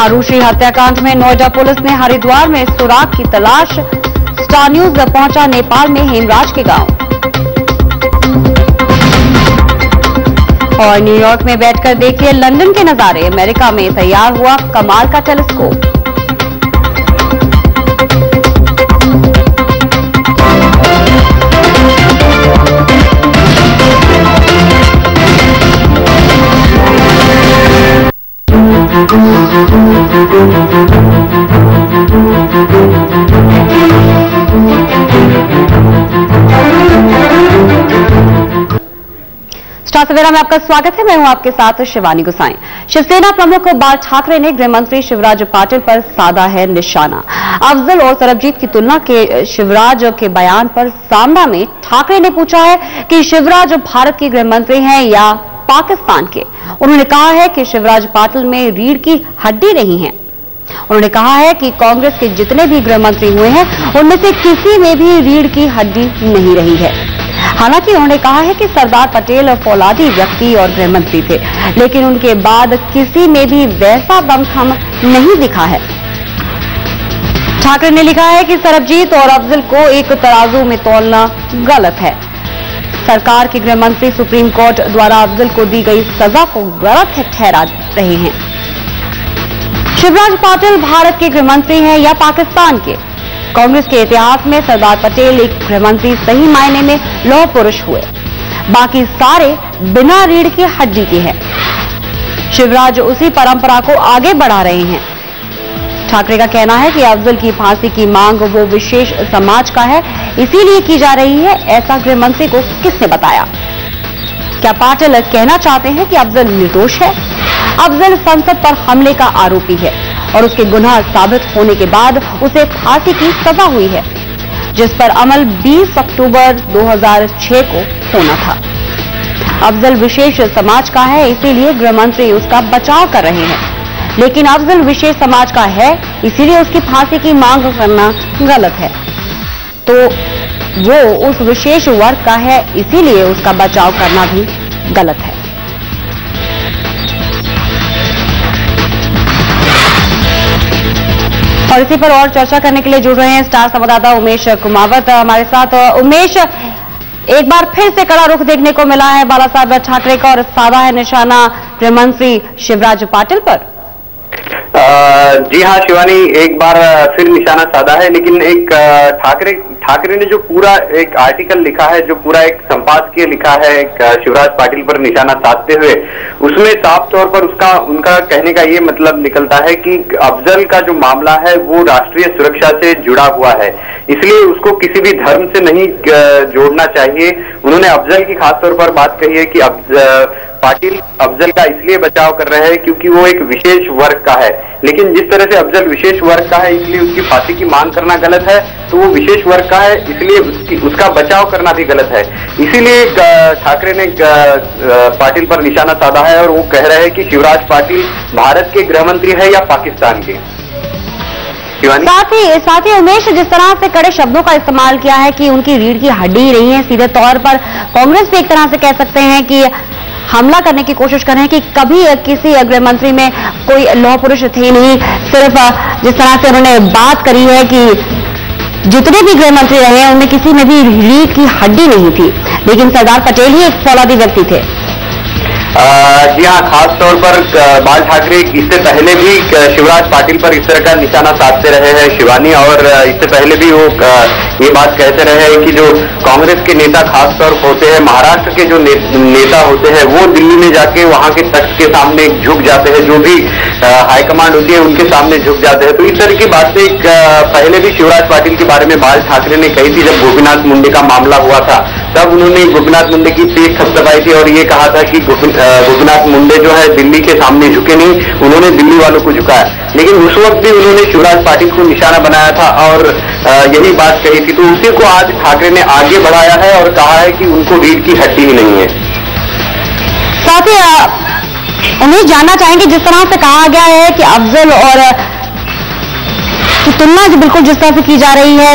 आरुषि हत्याकांड में नोएडा पुलिस ने हरिद्वार में सुराग की तलाश। स्टार न्यूज पहुंचा नेपाल में हेमराज के गांव। और न्यूयॉर्क में बैठकर देखिए लंदन के नजारे। अमेरिका में तैयार हुआ कमाल का टेलीस्कोप। स्टार सवेरा में आपका स्वागत है। मैं हूं आपके साथ शिवानी गुसाई। शिवसेना प्रमुख बाल ठाकरे ने गृहमंत्री शिवराज पाटिल पर साधा है निशाना। अफजल और सरबजीत की तुलना के शिवराज के बयान पर सामना में ठाकरे ने पूछा है कि शिवराज भारत के गृहमंत्री हैं या पाकिस्तान के। उन्होंने कहा है कि शिवराज पाटिल में रीढ़ की हड्डी नहीं है। उन्होंने कहा है कि कांग्रेस के जितने भी गृहमंत्री हुए हैं उनमें से किसी में भी रीढ़ की हड्डी नहीं रही है। हालांकि उन्होंने कहा है कि सरदार पटेल फौलादी व्यक्ति और गृहमंत्री थे, लेकिन उनके बाद किसी में भी वैसा दमखम नहीं दिखा है। ठाकरे ने लिखा है कि सरबजीत और अफजल को एक तराजू में तौलना गलत है। सरकार के गृहमंत्री सुप्रीम कोर्ट द्वारा अफजल को दी गई सजा को गलत ठहरा रहे हैं। शिवराज पाटिल भारत के गृहमंत्री हैं या पाकिस्तान के? कांग्रेस के इतिहास में सरदार पटेल एक गृहमंत्री सही मायने में लौह पुरुष हुए, बाकी सारे बिना रीढ़ की हड्डी के हैं। शिवराज उसी परंपरा को आगे बढ़ा रहे हैं। ठाकरे का कहना है कि अफजल की फांसी की मांग वो विशेष समाज का है, इसीलिए की जा रही है। ऐसा गृहमंत्री को किसने बताया? क्या पाटिल कहना चाहते हैं कि अफजल निर्दोष है? अफजल संसद पर हमले का आरोपी है और उसके गुनाह साबित होने के बाद उसे फांसी की सजा हुई है, जिस पर अमल 20 अक्टूबर 2006 को होना था। अफजल विशेष समाज का है, इसीलिए गृहमंत्री उसका बचाव कर रहे हैं। लेकिन अफजल विशेष समाज का है, इसीलिए उसकी फांसी की मांग करना गलत है। तो वो उस विशेष वर्ग का है, इसीलिए उसका बचाव करना भी गलत है। और इसी पर और चर्चा करने के लिए जुड़ रहे हैं स्टार संवाददाता उमेश कुमावत हमारे साथ। उमेश, एक बार फिर से कड़ा रुख देखने को मिला है बाला साहब ठाकरे का और साधा है निशाना गृहमंत्री शिवराज पाटिल पर। जी हाँ शिवानी, एक बार फिर निशाना साधा है, लेकिन एक ठाकरे ने जो पूरा एक आर्टिकल लिखा है, जो पूरा एक संपादकीय लिखा है एक शिवराज पाटिल पर निशाना साधते हुए, उसमें साफ तौर पर उनका कहने का ये मतलब निकलता है कि अफजल का जो मामला है वो राष्ट्रीय सुरक्षा से जुड़ा हुआ है, इसलिए उसको किसी भी धर्म से नहीं जोड़ना चाहिए। उन्होंने अफजल की खासतौर पर बात कही है कि पाटिल अफजल का इसलिए बचाव कर रहे हैं क्योंकि वो एक विशेष वर्ग का है, लेकिन जिस तरह से अफजल विशेष वर्ग का है इसलिए उसकी फांसी की मांग करना गलत है, तो वो विशेष वर्ग का है इसलिए उसका बचाव करना भी गलत है। इसीलिए ठाकरे ने पाटिल पर निशाना साधा है और वो कह रहे हैं कि शिवराज पाटिल भारत के गृहमंत्री है या पाकिस्तान के। साथ ही उमेश, जिस तरह से कड़े शब्दों का इस्तेमाल किया है कि उनकी रीढ़ की हड्डी नहीं है, सीधे तौर पर कांग्रेस भी एक तरह से कह सकते हैं कि हमला करने की कोशिश कर रहे हैं कि कभी किसी गृहमंत्री में कोई लौह पुरुष थे नहीं। सिर्फ जिस तरह से उन्होंने बात करी है कि जितने भी गृहमंत्री रहे हैं उनमें किसी में भी रीढ़ की हड्डी नहीं थी, लेकिन सरदार पटेल ही एक फौलादी व्यक्ति थे। जी हाँ, खासतौर पर बाल ठाकरे इससे पहले भी शिवराज पाटिल पर इस तरह का निशाना साधते रहे हैं शिवानी, और इससे पहले भी वो ये बात कहते रहे हैं कि जो कांग्रेस के नेता खासतौर होते हैं, महाराष्ट्र के जो नेता होते हैं, वो दिल्ली में जाके वहां के तख्त के सामने झुक जाते हैं, जो भी हाईकमांड होती है उनके सामने झुक जाते हैं। तो इस तरह की बातें पहले भी शिवराज पाटिल के बारे में बाल ठाकरे ने कही थी। जब गोपीनाथ मुंडे का मामला हुआ था तब उन्होंने गोपीनाथ मुंडे की पेट थपथपाई थी और ये कहा था कि गोपीनाथ मुंडे जो है दिल्ली के सामने झुके नहीं, उन्होंने दिल्ली वालों को झुकाया। लेकिन उस वक्त भी उन्होंने शिवराज पाटिल को निशाना बनाया था और यही बात कही थी। तो उसी को आज ठाकरे ने आगे बढ़ाया है और कहा है कि उनको रीढ़ की हड्डी ही नहीं है। साथ ही उन्हें जानना चाहेंगे, जिस तरह से कहा गया है कि अफजल और की तुलना बिल्कुल जिस तरह से की जा रही है,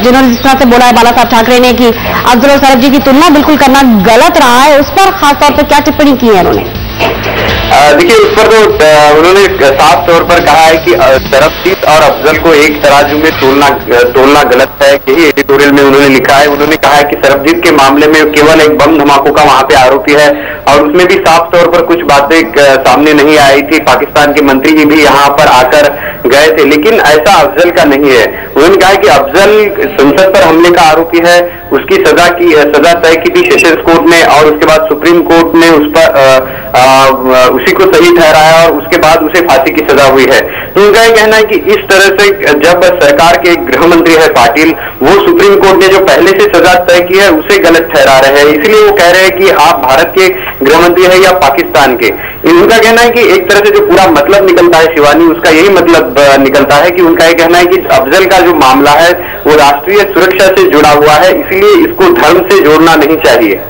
जिन्होंने जिस तरह से बोला है बाला साहब ठाकरे ने कि अफजल और सरबजीत की तुलना बिल्कुल करना गलत रहा है, उस पर खासतौर पर क्या टिप्पणी की है उन्होंने? देखिए, उस पर तो उन्होंने साफ तौर पर कहा है कि सरबजीत और अफजल को एक तराजू में तोलना गलत है। यही एडिटोरियल में उन्होंने लिखा है। उन्होंने कहा है कि सरबजीत के मामले में केवल एक बम धमाकों का वहां पे आरोपी है और उसमें भी साफ तौर पर कुछ बातें सामने नहीं आई थी। पाकिस्तान के मंत्री भी यहाँ पर आकर गए थे, लेकिन ऐसा अफजल का नहीं है। उन्होंने कहा कि अफजल संसद पर हमले का आरोपी है, उसकी सजा तय की थी सेशंस कोर्ट ने और उसके बाद सुप्रीम कोर्ट ने उस पर उसी को सही ठहराया और उसके बाद उसे फांसी की सजा हुई है। तो उनका यह कहना है कि इस तरह से जब सरकार के गृह मंत्री है पाटिल, वो सुप्रीम कोर्ट ने जो पहले से सजा तय की है उसे गलत ठहरा रहे हैं, इसलिए वो कह रहे हैं कि आप भारत के गृह मंत्री है या पाकिस्तान के। उनका कहना है कि एक तरह से जो पूरा मतलब निकलता है शिवानी, उसका यही मतलब निकलता है कि उनका यह कहना है कि अफजल का जो मामला है वो राष्ट्रीय सुरक्षा से जुड़ा हुआ है, इसलिए इसको धर्म से जोड़ना नहीं चाहिए।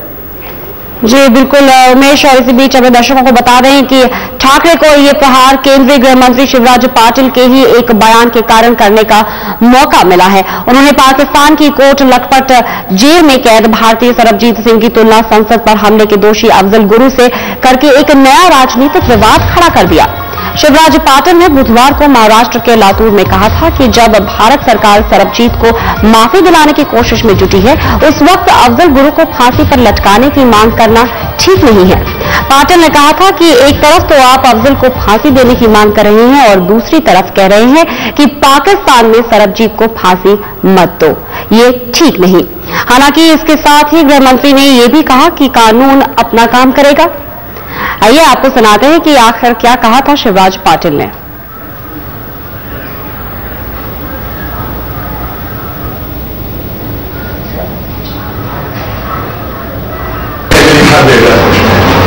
जी बिल्कुल उमेश, और इसी बीच अगर दर्शकों को बता दें कि ठाकरे को ये प्रहार केंद्रीय गृह मंत्री शिवराज पाटिल के ही एक बयान के कारण करने का मौका मिला है। उन्होंने पाकिस्तान की कोट लखपत जेल में कैद भारतीय सरबजीत सिंह की तुलना संसद पर हमले के दोषी अफजल गुरु से करके एक नया राजनीतिक विवाद खड़ा कर दिया। शिवराज पाटिल ने बुधवार को महाराष्ट्र के लातूर में कहा था कि जब भारत सरकार सरबजीत को माफी दिलाने की कोशिश में जुटी है, उस वक्त अफजल गुरु को फांसी पर लटकाने की मांग करना ठीक नहीं है। पाटिल ने कहा था कि एक तरफ तो आप अफजल को फांसी देने की मांग कर रहे हैं और दूसरी तरफ कह रहे हैं कि पाकिस्तान में सरबजीत को फांसी मत दो, ये ठीक नहीं। हालांकि इसके साथ ही गृह मंत्री ने यह भी कहा कि कानून अपना काम करेगा। आइए आपको सुनाते हैं कि आखिर क्या कहा था शिवराज पाटिल ने।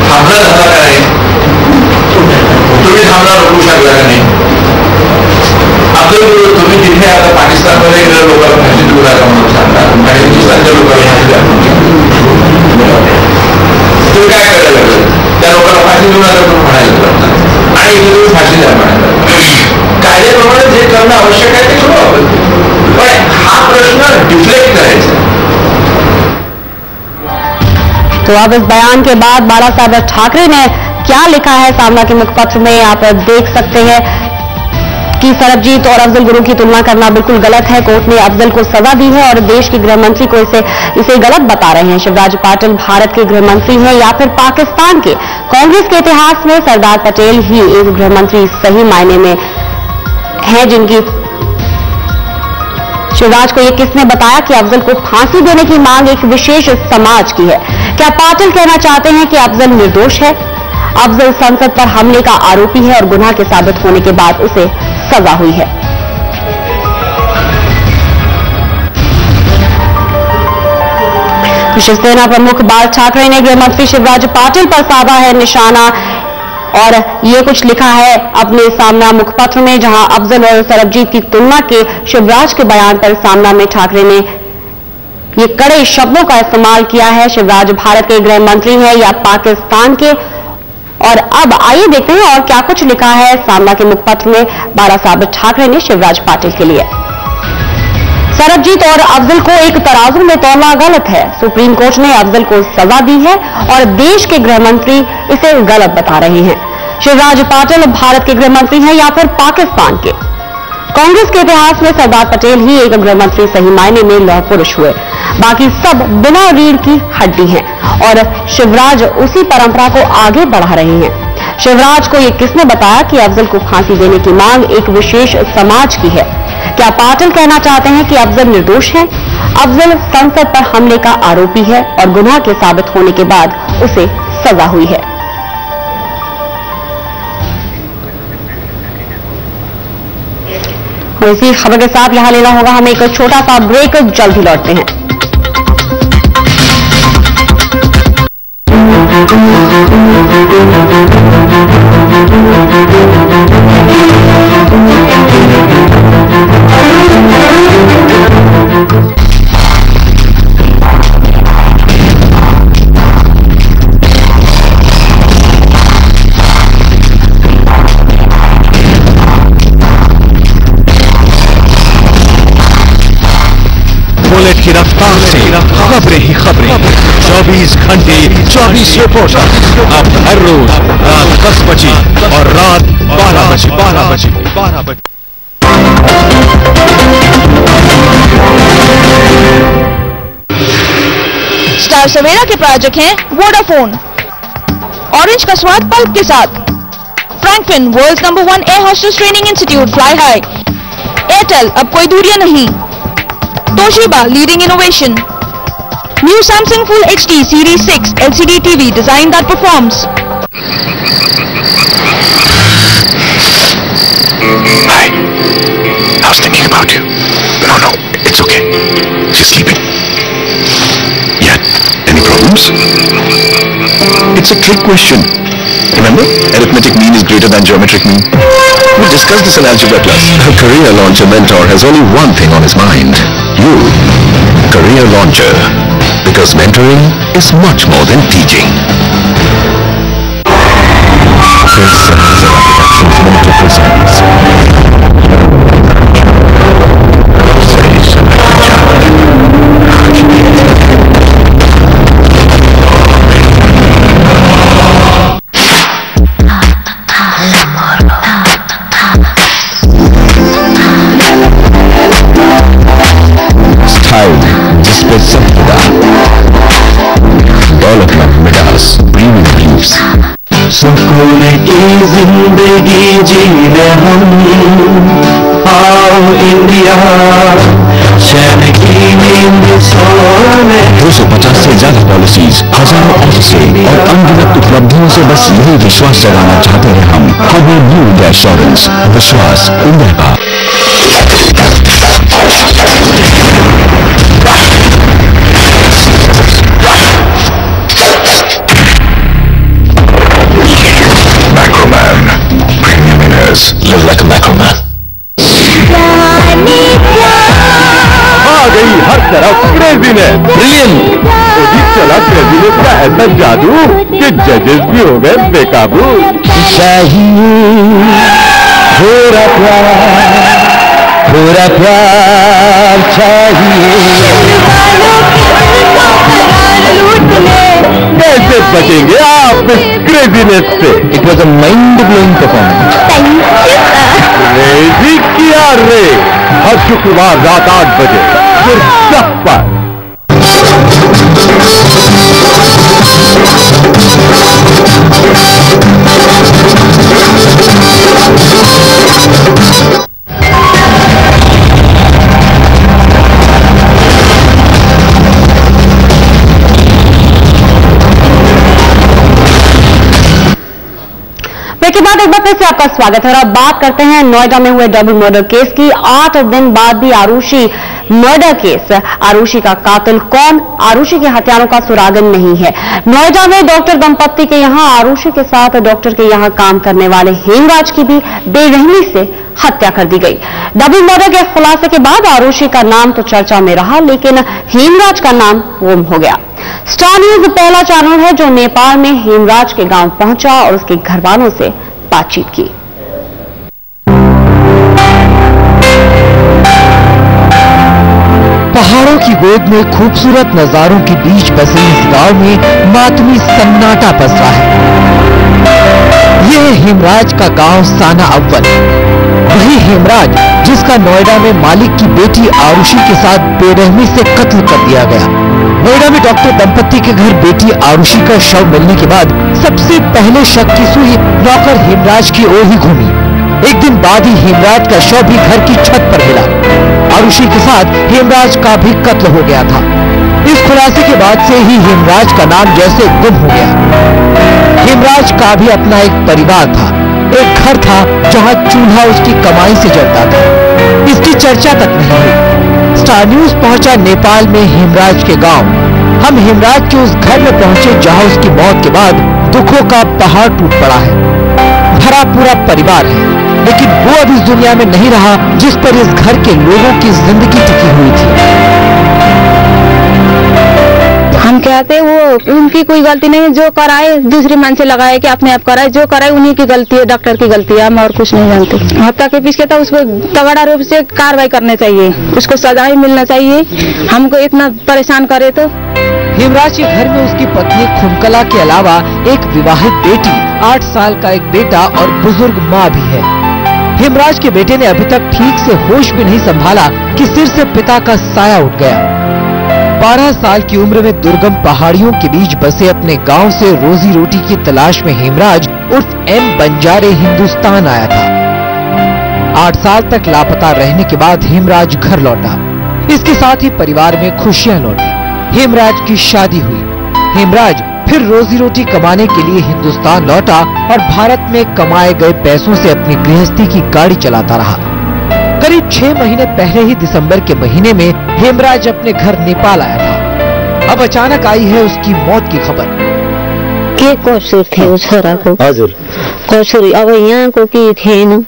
थांबला झाला का नाही, तुम्ही थांबला रोखू शकला का नाही? अफजल तुम्ही तिथे आता पाकिस्तानमध्ये गेल्या लोकांना फाशी देऊ नका म्हणून सांगता आणि हिंदुस्थानच्या लोकांना फाशी द्या तुम्ही काय करायला लागलं? त्या लोकांना फाशी देऊ नका म्हणून म्हणायला लागलं आणि इथे तुम्ही फाशी द्या म्हणायला। कायद्याप्रमाणे जे करणं आवश्यक आहे ते करू आपण, पण हा प्रश्न डिफ्लेक्ट करायचा। तो अब इस बयान के बाद बाला साहब ठाकरे ने क्या लिखा है सामना के मुखपत्र में आप देख सकते हैं कि सरबजीत और अफजल गुरु की तुलना करना बिल्कुल गलत है। कोर्ट ने अफजल को सजा दी है और देश के गृह मंत्री को इसे गलत बता रहे हैं। शिवराज पाटिल भारत के गृह मंत्री हैं या फिर पाकिस्तान के? कांग्रेस के इतिहास में सरदार पटेल ही एक गृह मंत्री सही मायने में है जिनकी शिवराज को ये किसने बताया कि अफजल को फांसी देने की मांग एक विशेष समाज की है? क्या पाटिल कहना चाहते हैं कि अफजल निर्दोष है? अफजल संसद पर हमले का आरोपी है और गुनाह के साबित होने के बाद उसे सजा हुई है। शिवसेना प्रमुख बाल ठाकरे ने गृह मंत्री शिवराज पाटिल पर साधा है निशाना और ये कुछ लिखा है अपने सामना मुखपत्र में, जहां अफजल और सरबजीत की तुलना के शिवराज के बयान पर सामना में ठाकरे ने ये कड़े शब्दों का इस्तेमाल किया है। शिवराज भारत के गृह मंत्री हैं या पाकिस्तान के? और अब आइए देखते हैं और क्या कुछ लिखा है सामना के मुखपत्र में बाला साहब ठाकरे ने शिवराज पाटिल के लिए। सरबजीत और अफजल को एक तराजू में तोलना गलत है। सुप्रीम कोर्ट ने अफजल को सजा दी है और देश के गृह मंत्री इसे गलत बता रहे हैं। शिवराज पाटिल भारत के गृह मंत्री हैं या फिर पाकिस्तान के? कांग्रेस के इतिहास में सरदार पटेल ही एक गृह मंत्री सही मायने में लौह पुरुष हुए, बाकी सब बिना रीढ़ की हड्डी हैं और शिवराज उसी परंपरा को आगे बढ़ा रहे हैं। शिवराज को ये किसने बताया कि अफजल को फांसी देने की मांग एक विशेष समाज की है? क्या पाटिल कहना चाहते हैं कि अफजल निर्दोष है? अफजल संसद पर हमले का आरोपी है और गुनाह के साबित होने के बाद उसे सजा हुई है। और इसी खबर के साथ यहां लेना होगा हमें एक छोटा सा ब्रेक, जल्द ही लौटते हैं। बुलेट की रफ्तार से खबरें ही खबरें, 24 घंटे 24 रिपोर्टर अब हर रोज रात 10 बजे और रात 12 बजे। स्टार सवेरा के प्रायोजक हैं वोडाफोन, ऑरेंज का स्वाद पल्प के साथ, Franklin world's number 1 air hostess training institute fly high, Airtel अब कोई दूरियां नहीं, Toshiba leading innovation, new Samsung full HD series 6 LCD TV design that performs. Hi, I was thinking about you. No, it's okay. She's sleeping. Yeah, any problems? It's a trick question. Remember, arithmetic mean is greater than geometric mean. We discussed this in algebra class. A career launcher mentor has only one thing on his mind. You, career launcher. Because mentoring is much more than teaching. Productions Mentor presents style जिस पे सब खुदा, development Midas premium leaves, सुकून की जिंदगी जीने हम, आओ इंडिया चैन की नींद सोने। 250 से ज्यादा पॉलिसीज, हजारों ऑफिसें और अनगिनत उपलब्धियों से बस यही विश्वास जगाना चाहते हैं हम। हमें न्यू इंडिया एश्योरेंस, विश्वास इंडिया का। Live like a macro man. आ गई हर तरफ क्रेजीनेस, ब्रिलियंट। तो चला क्रेजीनेस का ऐसा जादू कि जजेस भी हो गए बेकाबू। चाहिए पूरा प्यार चाहिए। कैसे बचेंगे आप इस क्रेजीनेस से? It was a mind blowing performance. Crazy किया रे। हर शुक्रवार रात 8 बजे सिर्फ सब पर। के बाद एक बार फिर से आपका स्वागत है और अब बात करते हैं नोएडा में हुए डबल मर्डर केस की। 8 दिन बाद भी आरुषि मर्डर केस, आरुषि का कातिल कौन, आरुषि के हत्यारों का सुरागन नहीं है। नोएडा में डॉक्टर दंपत्ति के यहां आरुषि के साथ डॉक्टर के यहां काम करने वाले हेमराज की भी बेरहमी से हत्या कर दी गई। डबल मर्डर के खुलासे के बाद आरुषि का नाम तो चर्चा में रहा, लेकिन हेमराज का नाम गुम हो गया। स्टार न्यूज पहला चैनल है जो नेपाल में हेमराज के गांव पहुंचा और उसके घरवालों से बातचीत की। पहाड़ों की गोद में खूबसूरत नजारों के बीच बसे इस गांव में मातमी सन्नाटा पसरा है। यह है हेमराज का गांव साना अव्वल। वही हेमराज जिसका नोएडा में मालिक की बेटी आरुषि के साथ बेरहमी से कत्ल कर दिया गया। नोएडा में डॉक्टर दंपत्ति के घर बेटी आरुषि का शव मिलने के बाद सबसे पहले शक की सुई नौकर हेमराज की ओर ही घूमी। एक दिन बाद ही हेमराज का शव भी घर की छत पर मिला। आरुषि के साथ हेमराज का भी कत्ल हो गया था। इस खुलासे के बाद से ही हेमराज का नाम जैसे गुम हो गया। हेमराज का भी अपना एक परिवार था, एक घर था जहां चूल्हा उसकी कमाई से जलता था। इसकी चर्चा तक नहीं हुई। स्टार न्यूज पहुंचा नेपाल में हेमराज के गांव। हम हेमराज के उस घर में पहुंचे जहां उसकी मौत के बाद दुखों का पहाड़ टूट पड़ा है। भरा पूरा परिवार है, लेकिन वो अब इस दुनिया में नहीं रहा जिस पर इस घर के लोगों की जिंदगी टिकी हुई थी। हम कहते वो उनकी कोई गलती नहीं है, जो कराए दूसरे मन से लगाए कि अपने आप कराए, जो कराए उन्हीं की गलती है, डॉक्टर की गलती है, हम और कुछ नहीं जानते। हत्या के पीछे तो उसको तगड़ा रूप से कार्रवाई करनी चाहिए, उसको सजा ही मिलना चाहिए। हमको इतना परेशान करे तो हेमराज के घर में उसकी पत्नी खुमकला के अलावा एक विवाहित बेटी, 8 साल का एक बेटा और बुजुर्ग माँ भी है। हेमराज के बेटे ने अभी तक ठीक से होश भी नहीं संभाला कि सिर से पिता का साया उठ गया। 12 साल की उम्र में दुर्गम पहाड़ियों के बीच बसे अपने गांव से रोजी रोटी की तलाश में हेमराज उर्फ एम बंजारे हिंदुस्तान आया था। 8 साल तक लापता रहने के बाद हेमराज घर लौटा। इसके साथ ही परिवार में खुशियां लौटी। हेमराज की शादी हुई। हेमराज फिर रोजी रोटी कमाने के लिए हिंदुस्तान लौटा और भारत में कमाए गए पैसों से अपनी गृहस्थी की गाड़ी चलाता रहा। करीब 6 महीने पहले ही दिसंबर के महीने में हेमराज अपने घर नेपाल आया था। अब अचानक आई है उसकी मौत की खबर। के कसुर थियो छोराको? हजुर कसुर अब यहाँको के थिएन,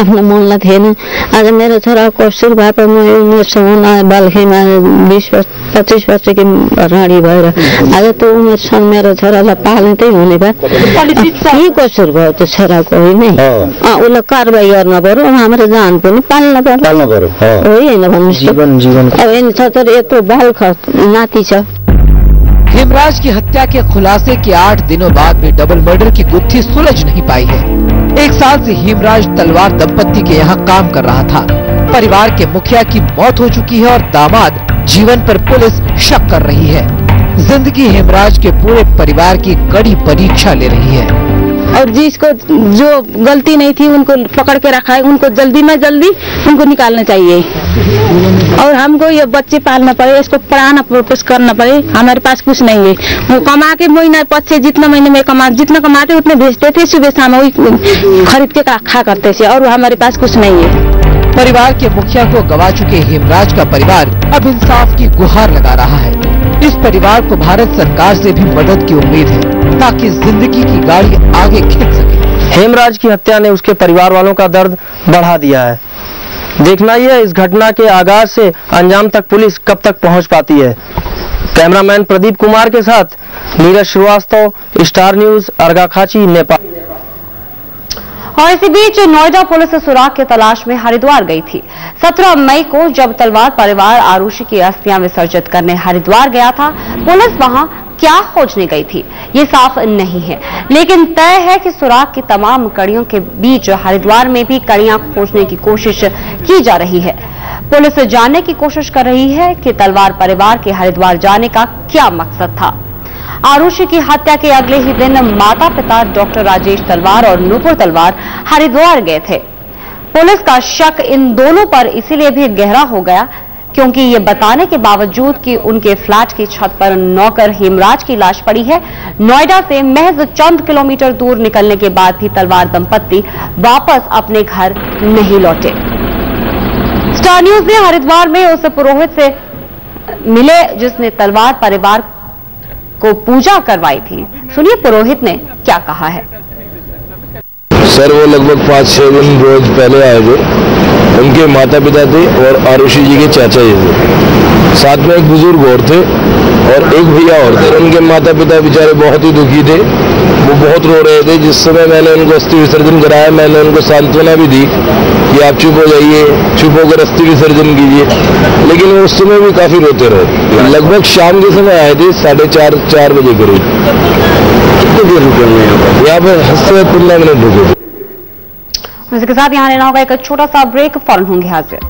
आफ्नो मनलाई थिएन। आज मेरो छोरा कसुर भए पनि म उमेरसम्म बालखेमा 20-25 वर्ष की रानी भएर आज त उमेरसम्म मेरो छोरालाई पाल्ने त्यही हुने भए के कसुर भयो त्यो छोराको? होइन उसलाई कारवाही गर्न पर्यो, हाम्रो जान पनि पाल्न पर्यो होइन भन्नुहोस्। अब छ तर यत्रो बाल नाति छ। हेमराज की हत्या के खुलासे के 8 दिनों बाद भी डबल मर्डर की गुत्थी सुलझ नहीं पाई है। 1 साल से हेमराज तलवार दंपत्ति के यहाँ काम कर रहा था। परिवार के मुखिया की मौत हो चुकी है और दामाद जीवन पर पुलिस शक कर रही है। जिंदगी हेमराज के पूरे परिवार की कड़ी परीक्षा ले रही है। और जिसको जो गलती नहीं थी उनको पकड़ के रखा है, उनको जल्दी में जल्दी उनको निकालना चाहिए। और हमको ये बच्चे पालना पड़े, इसको पढ़ाना पुश करना पड़े। हमारे पास कुछ नहीं है। वो कमा के महीना 5 से जितना महीने में जितना कमाते उतने भेजते थे, सुबह शाम वही खरीद के खा करते थे और हमारे पास कुछ नहीं है। परिवार के मुखिया को गवा चुके हेमराज का परिवार अब इंसाफ की गुहार लगा रहा है। इस परिवार को भारत सरकार से भी मदद की उम्मीद है ताकि जिंदगी की गाड़ी आगे खींच सके। हेमराज की हत्या ने उसके परिवार वालों का दर्द बढ़ा दिया है। देखना ही है इस घटना के आगाज से अंजाम तक पुलिस कब तक पहुंच पाती है। कैमरामैन प्रदीप कुमार के साथ नीरज श्रीवास्तव, स्टार न्यूज, अर्घाखाची, नेपाल। और इसी बीच नोएडा पुलिस सुराग की तलाश में हरिद्वार गई थी। 17 मई को जब तलवार परिवार आरुषि की अस्थियां विसर्जित करने हरिद्वार गया था, पुलिस वहां क्या खोजने गई थी ये साफ नहीं है, लेकिन तय है कि सुराग की तमाम कड़ियों के बीच हरिद्वार में भी कड़ियां खोजने की कोशिश की जा रही है। पुलिस जानने की कोशिश कर रही है कि तलवार परिवार के हरिद्वार जाने का क्या मकसद था। आरुषि की हत्या के अगले ही दिन माता पिता डॉक्टर राजेश तलवार और नूपुर तलवार हरिद्वार गए थे। पुलिस का शक इन दोनों पर इसीलिए भी गहरा हो गया क्योंकि ये बताने के बावजूद कि उनके फ्लैट की छत पर नौकर हेमराज की लाश पड़ी है, नोएडा से महज चंद किलोमीटर दूर निकलने के बाद भी तलवार दंपत्ति वापस अपने घर नहीं लौटे। स्टार न्यूज ने हरिद्वार में उस पुरोहित से मिले जिसने तलवार परिवार को पूजा करवाई थी। सुनिए पुरोहित ने क्या कहा है। सर वो लगभग 5-6 दिन रोज पहले आए थे। उनके माता पिता थे और आरुषि जी के चाचा जी थे। साथ में एक बुजुर्ग और थे और एक भैया और थे। उनके माता पिता बेचारे बहुत ही दुखी थे, वो बहुत रो रहे थे। जिस समय मैंने उनको अस्थि विसर्जन कराया, मैंने उनको सांत्वना भी दी कि आप चुप हो जाइए, चुप होकर अस्थि विसर्जन कीजिए, लेकिन वो उस समय भी काफी रोते रहे। लगभग शाम के समय आए थे, 4:30-4 बजे करीब। कितनी देर रुके हुए यहाँ पे? 15 मिनट रुके थे। इसके साथ यहाँ लेना होगा एक छोटा सा ब्रेक, फौरन होंगे हाजिर।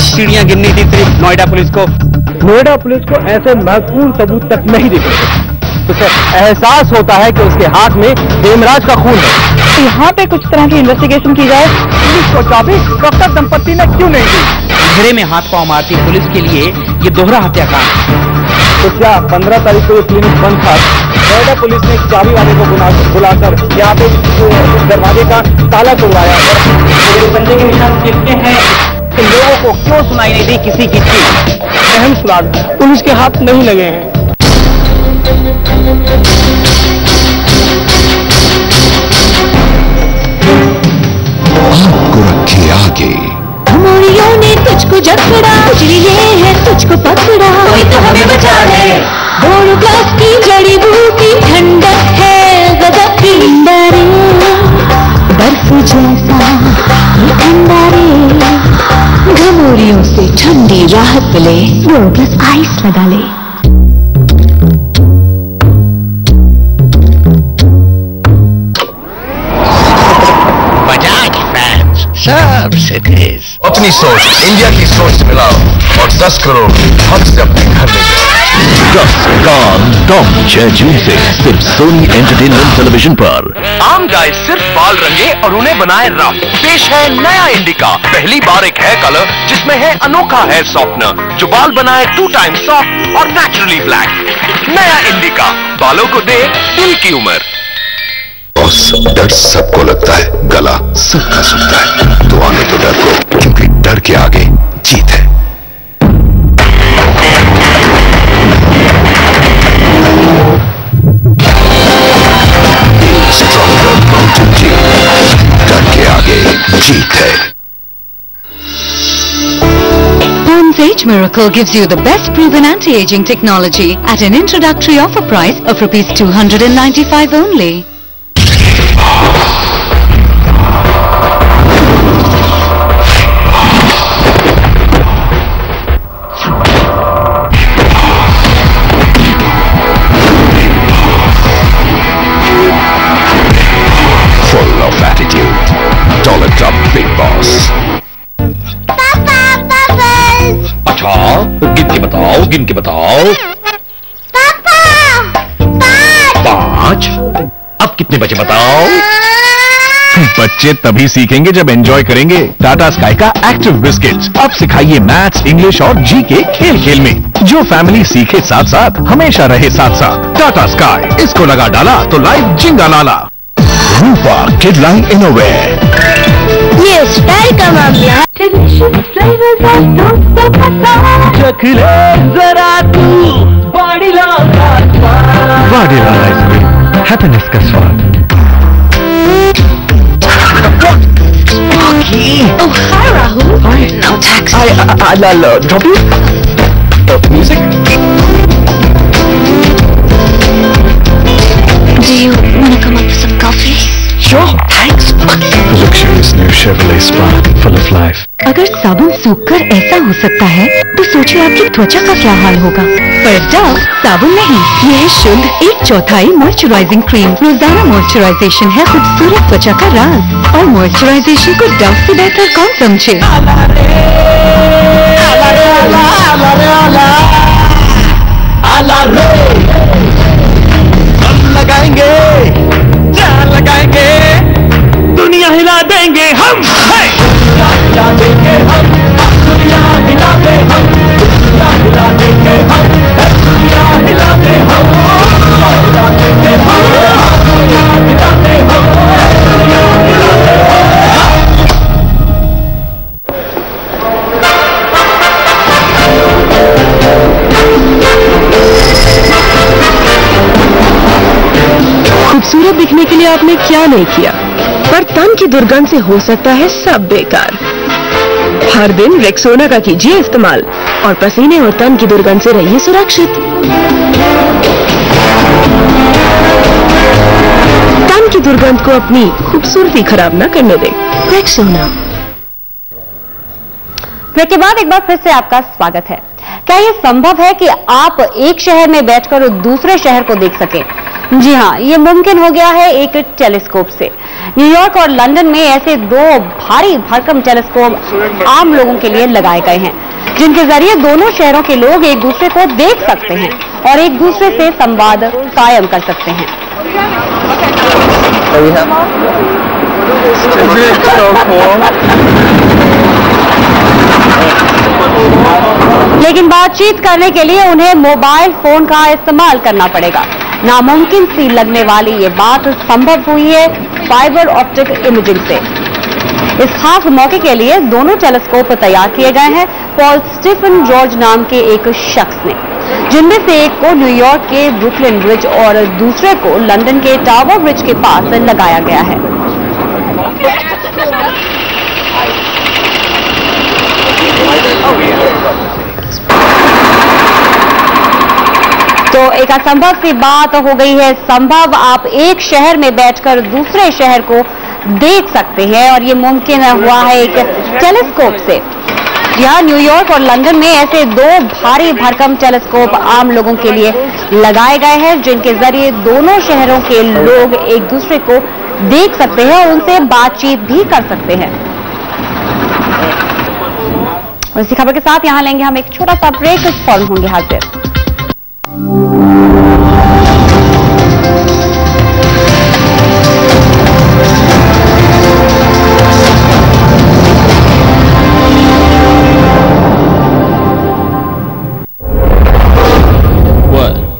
सीढ़ियां गिननी थी सिर्फ नोएडा पुलिस को। नोएडा पुलिस को ऐसे महत्वपूर्ण सबूत तक नहीं दिखे, तो एहसास होता है कि उसके हाथ में हेमराज का खून है। यहाँ पे कुछ तरह की इन्वेस्टिगेशन की जाए। पुलिस को चाबी कब तक दंपत्ति ने क्यों नहीं दी? अंधेरे में हाथ पांव मारती पुलिस के लिए ये दोहरा हत्याकांड। तो क्या 15 तारीख को ये क्लिनिक बंद था? नोएडा पुलिस ने चाबी वाले को बुलाकर यहाँ पे दरवाजे का ताला तोड़वाया और बंदे के निशान किसके हैं? लोगों को क्यों सुनाई नहीं दी किसी की चीज? अहम सुराग पुलिस के हाथ नहीं लगे हैं। आपको रखे आगे मोड़ियों ने तुझको जकड़ा, ये है तुझको पकड़ा, कोई तो हमें बचा ले। 2 ग्लास की जड़ी बूटी जैसा ये ठंडा रे, घमौरियों से ठंडी राहत मिले, 2 ग्लास आइस लगा ले। बजाज फैंस सबसे तेज। अपनी सोच इंडिया की सोच से मिलाओ और 10 करोड़ हक से अपने घर ले जाओ। 10 कान टॉम 6 जून से सिर्फ सोनी एंटरटेनमेंट टेलीविजन पर। आम गाय सिर्फ बाल रंगे और उन्हें बनाए रफ। पेश है नया इंडिका, पहली बार एक हेयर कलर जिसमें है अनोखा हेयर सॉफ्टनर जो बाल बनाए 2 टाइम्स सॉफ्ट और नेचुरली ब्लैक। नया इंडिका, बालों को दे दिल की उम्र। डर सबको लगता है, गला सबका सुनता है, तो आने तो डर को, क्योंकि डर के आगे जीत है। स्ट्रॉन्गर माउंटेन ड्यू, डर के आगे जीत है। Pond's Age Miracle gives you the best proven anti-aging technology at an introductory offer price of ₹295 only. Full of attitude, Dollar Club Big Boss. अच्छा, गिन के बताओ। पाँच। अब कितने बचे बताओ? बच्चे तभी सीखेंगे जब एंजॉय करेंगे। टाटा स्काई का एक्टिव बिस्किट्स अब सिखाइए मैथ्स, इंग्लिश और जीके खेल खेल में। जो फैमिली सीखे साथ साथ हमेशा रहे साथ साथ। टाटा स्काई, इसको लगा डाला तो लाइफ जिंगा लाला। रूपा किड लाइन इनोवेयर, ये स्टाइल का मामला। जरा तू बॉडी हैप्पीनेस का स्वाद। Oh, hi Rahul. Hi. No taxi. I'll drop you. Music. Do you want to come up for some coffee? Sure. Thanks. luxurious new Chevrolet Spark, full of life. अगर साबुन सूखकर ऐसा हो सकता है तो सोचिए आपकी त्वचा का क्या हाल होगा। पर डव साबुन नहीं, ये है शुद्ध 1/4 मॉइस्चराइजिंग क्रीम। रोजाना मॉइस्चराइजेशन है खूबसूरत त्वचा का राज, और मॉइस्चराइजेशन को डव से बेहतर कौन समझे। हम लगाएंगे, जान लगाएंगे, दुनिया हिला देंगे हम। हिला देंगे हम, दुनिया हिला दे हम, दुनिया हिला देंगे हम, दुनिया हिला दे हम, हिला देंगे हम, दुनिया हिला दे हम, दुनिया हिला दे खूबसूरत दिखने के लिए आपने क्या नहीं किया, पर तन की दुर्गंध से हो सकता है सब बेकार। हर दिन रेक्सोना का कीजिए इस्तेमाल और पसीने और तन की दुर्गंध से रहिए सुरक्षित। तन की दुर्गंध को अपनी खूबसूरती खराब न करने दें। रेक्सोना। ब्रेक के बाद एक बार फिर से आपका स्वागत है। क्या ये संभव है कि आप एक शहर में बैठकर दूसरे शहर को देख सकें? जी हाँ, ये मुमकिन हो गया है एक टेलीस्कोप से। न्यूयॉर्क और लंदन में ऐसे 2 भारी भरकम टेलीस्कोप आम लोगों के लिए लगाए गए हैं, जिनके जरिए दोनों शहरों के लोग एक दूसरे को देख सकते हैं और एक दूसरे से संवाद कायम कर सकते हैं। लेकिन बातचीत करने के लिए उन्हें मोबाइल फोन का इस्तेमाल करना पड़ेगा। नामुमकिन सी लगने वाली ये बात संभव हुई है फाइबर ऑप्टिक इमेजिंग से। इस खास मौके के लिए दोनों टेलीस्कोप तैयार किए गए हैं पॉल स्टीफन जॉर्ज नाम के एक शख्स ने, जिनमें से एक को न्यूयॉर्क के ब्रुकलिन ब्रिज और दूसरे को लंदन के टावर ब्रिज के पास लगाया गया है। तो एक असंभव सी बात हो गई है संभव। आप एक शहर में बैठकर दूसरे शहर को देख सकते हैं और ये मुमकिन हुआ है एक टेलीस्कोप से। यहाँ न्यूयॉर्क और लंदन में ऐसे 2 भारी भरकम टेलीस्कोप आम लोगों के लिए लगाए गए हैं, जिनके जरिए दोनों शहरों के लोग एक दूसरे को देख सकते हैं और उनसे बातचीत भी कर सकते हैं। और इसी खबर के साथ यहाँ लेंगे हम एक छोटा सा ब्रेक, फौरन होंगे हाजिर।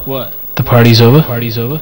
What? The party's over? Party's over?